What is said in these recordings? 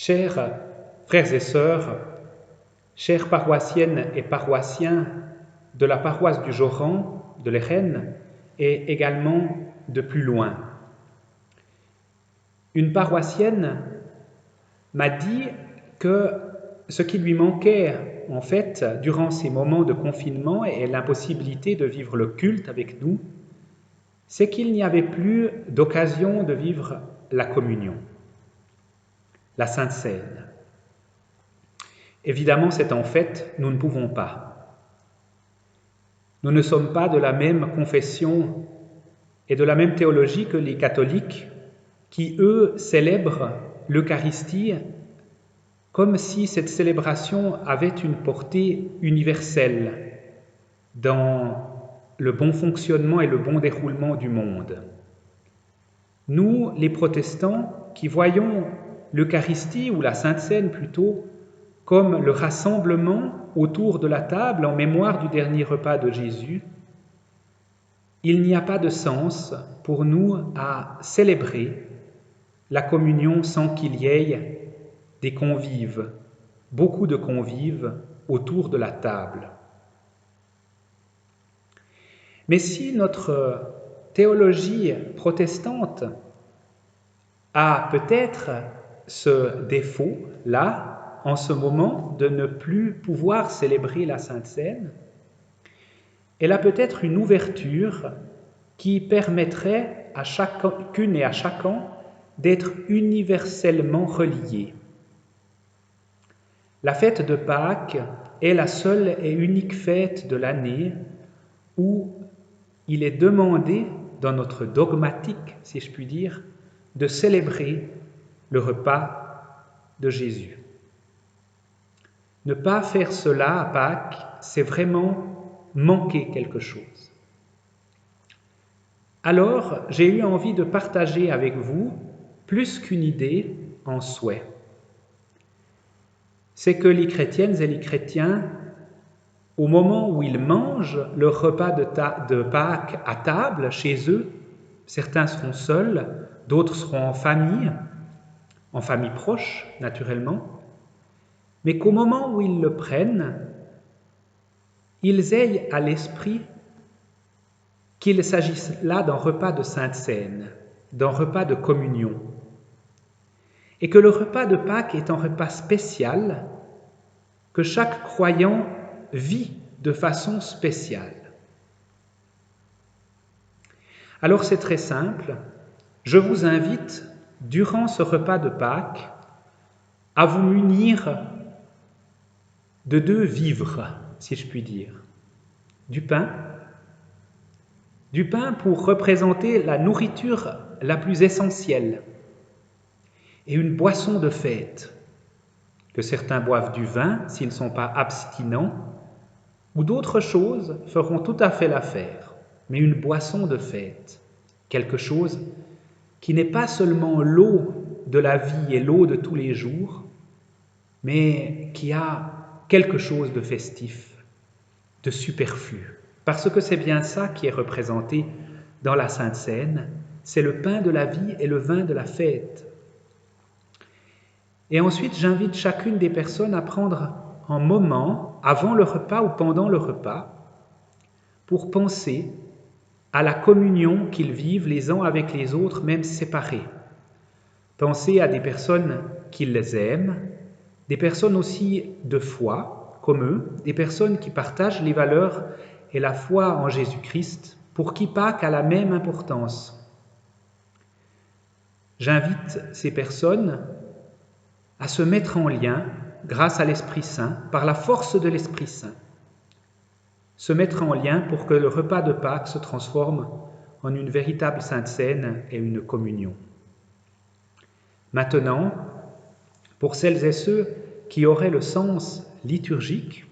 Chers frères et sœurs, chères paroissiennes et paroissiens de la paroisse du Joran, de l'Airain, et également de plus loin. Une paroissienne m'a dit que ce qui lui manquait, en fait, durant ces moments de confinement et l'impossibilité de vivre le culte avec nous, c'est qu'il n'y avait plus d'occasion de vivre la communion, la Sainte Seine. Évidemment, c'est en fait, nous ne pouvons pas. Nous ne sommes pas de la même confession et de la même théologie que les catholiques qui, eux, célèbrent l'Eucharistie comme si cette célébration avait une portée universelle dans le bon fonctionnement et le bon déroulement du monde. Nous, les protestants, qui voyons l'Eucharistie, ou la Sainte Seine plutôt, comme le rassemblement autour de la table en mémoire du dernier repas de Jésus, il n'y a pas de sens pour nous à célébrer la communion sans qu'il y ait des convives, beaucoup de convives autour de la table. Mais si notre théologie protestante a peut-être ce défaut-là, en ce moment, de ne plus pouvoir célébrer la Sainte Seine, elle a peut-être une ouverture qui permettrait à chacune et à chacun d'être universellement reliés. La fête de Pâques est la seule et unique fête de l'année où il est demandé, dans notre dogmatique, si je puis dire, de célébrer le repas de Jésus. Ne pas faire cela à Pâques, c'est vraiment manquer quelque chose. Alors, j'ai eu envie de partager avec vous, plus qu'une idée, un souhait. C'est que les chrétiennes et les chrétiens, au moment où ils mangent leur repas de Pâques à table, chez eux, certains seront seuls, d'autres seront en famille proche, naturellement, mais qu'au moment où ils le prennent, ils aient à l'esprit qu'il s'agisse là d'un repas de Sainte Seine, d'un repas de communion, et que le repas de Pâques est un repas spécial que chaque croyant vit de façon spéciale. Alors c'est très simple, je vous invite, durant ce repas de Pâques, à vous munir de deux vivres, si je puis dire. Du pain pour représenter la nourriture la plus essentielle, et une boisson de fête, que certains boivent du vin s'ils ne sont pas abstinents, ou d'autres choses feront tout à fait l'affaire, mais une boisson de fête, quelque chose qui n'est pas seulement l'eau de la vie et l'eau de tous les jours, mais qui a quelque chose de festif, de superflu. Parce que c'est bien ça qui est représenté dans la Sainte Seine, c'est le pain de la vie et le vin de la fête. Et ensuite, j'invite chacune des personnes à prendre un moment, avant le repas ou pendant le repas, pour penser à la communion qu'ils vivent les uns avec les autres, même séparés. Pensez à des personnes qu'ils aiment, des personnes aussi de foi, comme eux, des personnes qui partagent les valeurs et la foi en Jésus-Christ, pour qui Pâques a la même importance. J'invite ces personnes à se mettre en lien, grâce à l'Esprit Saint, par la force de l'Esprit Saint, se mettre en lien pour que le repas de Pâques se transforme en une véritable Sainte Seine et une communion. Maintenant, pour celles et ceux qui auraient le sens liturgique,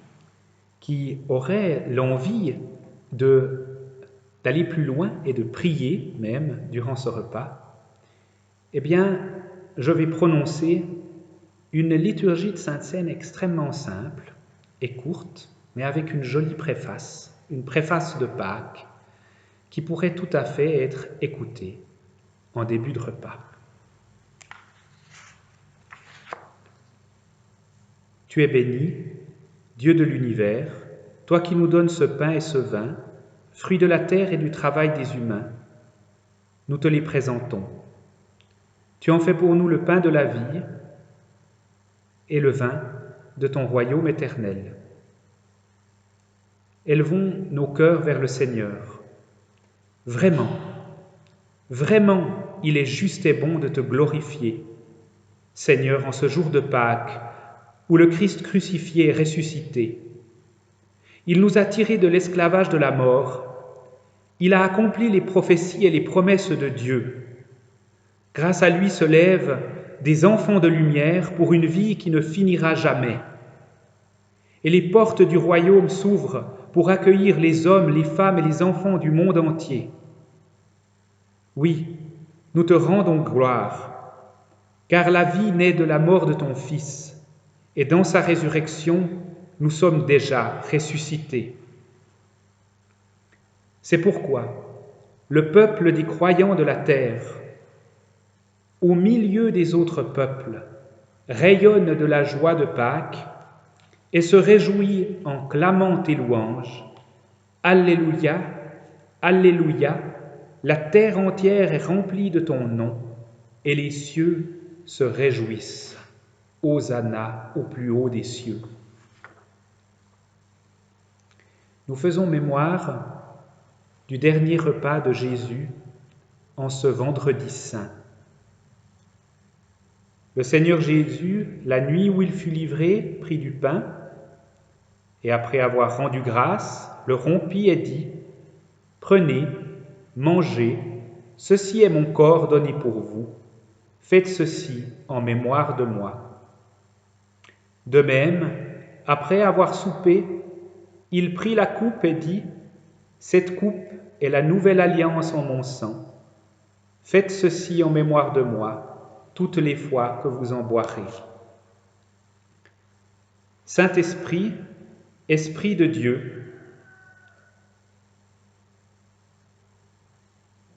qui auraient l'envie d'aller plus loin et de prier même durant ce repas, eh bien, je vais prononcer une liturgie de Sainte Seine extrêmement simple et courte, mais avec une jolie préface, une préface de Pâques, qui pourrait tout à fait être écoutée en début de repas. Tu es béni, Dieu de l'univers, toi qui nous donnes ce pain et ce vin, fruits de la terre et du travail des humains. Nous te les présentons. Tu en fais pour nous le pain de la vie et le vin de ton royaume éternel. Élevons nos cœurs vers le Seigneur. Vraiment, vraiment, il est juste et bon de te glorifier, Seigneur, en ce jour de Pâques, où le Christ crucifié est ressuscité. Il nous a tirés de l'esclavage de la mort. Il a accompli les prophéties et les promesses de Dieu. Grâce à lui se lèvent des enfants de lumière pour une vie qui ne finira jamais. Et les portes du royaume s'ouvrent pour accueillir les hommes, les femmes et les enfants du monde entier. Oui, nous te rendons gloire, car la vie naît de la mort de ton Fils, et dans sa résurrection, nous sommes déjà ressuscités. C'est pourquoi le peuple des croyants de la terre, au milieu des autres peuples, rayonne de la joie de Pâques et se réjouit en clamant tes louanges. Alléluia, Alléluia, la terre entière est remplie de ton nom et les cieux se réjouissent. Hosanna au plus haut des cieux. Nous faisons mémoire du dernier repas de Jésus en ce vendredi saint. Le Seigneur Jésus, la nuit où il fut livré, prit du pain et après avoir rendu grâce, le rompit et dit : « Prenez, mangez, ceci est mon corps donné pour vous. Faites ceci en mémoire de moi. » De même, après avoir soupé, il prit la coupe et dit : « Cette coupe est la nouvelle alliance en mon sang. Faites ceci en mémoire de moi, toutes les fois que vous en boirez. » Saint-Esprit, Esprit de Dieu,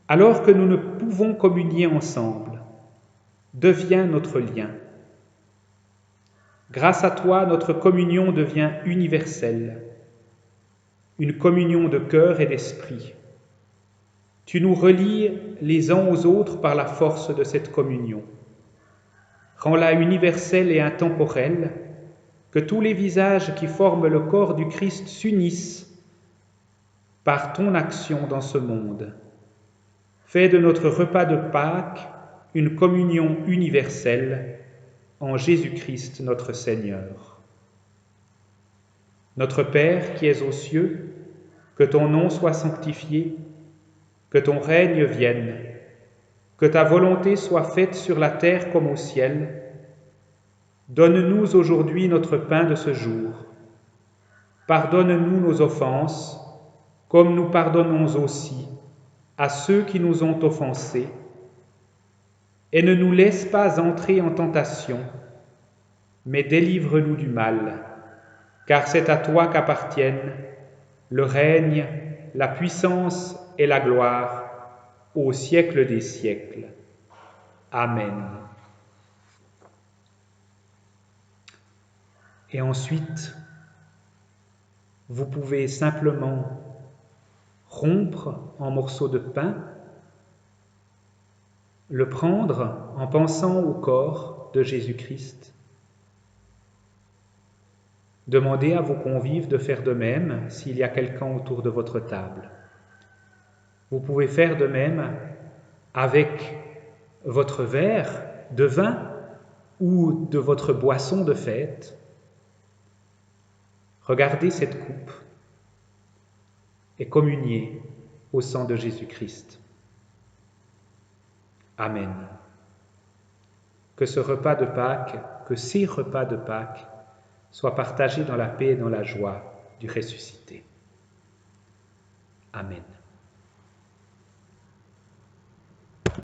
alors que nous ne pouvons communier ensemble, deviens notre lien. Grâce à toi, notre communion devient universelle, une communion de cœur et d'esprit. Tu nous relis les uns aux autres par la force de cette communion. Rends-la universelle et intemporelle, que tous les visages qui forment le corps du Christ s'unissent par ton action dans ce monde. Fais de notre repas de Pâques une communion universelle en Jésus-Christ notre Seigneur. Notre Père qui es aux cieux, que ton nom soit sanctifié, que ton règne vienne, que ta volonté soit faite sur la terre comme au ciel. Donne-nous aujourd'hui notre pain de ce jour. Pardonne-nous nos offenses, comme nous pardonnons aussi à ceux qui nous ont offensés. Et ne nous laisse pas entrer en tentation, mais délivre-nous du mal, car c'est à toi qu'appartiennent le règne, la puissance et la gloire au siècle des siècles. Amen. Et ensuite, vous pouvez simplement rompre en morceaux de pain, le prendre en pensant au corps de Jésus-Christ. Demandez à vos convives de faire de même s'il y a quelqu'un autour de votre table. Vous pouvez faire de même avec votre verre de vin ou de votre boisson de fête. Regardez cette coupe et communiez au sang de Jésus-Christ. Amen. Que ce repas de Pâques, que ces repas de Pâques soient partagés dans la paix et dans la joie du ressuscité. Amen.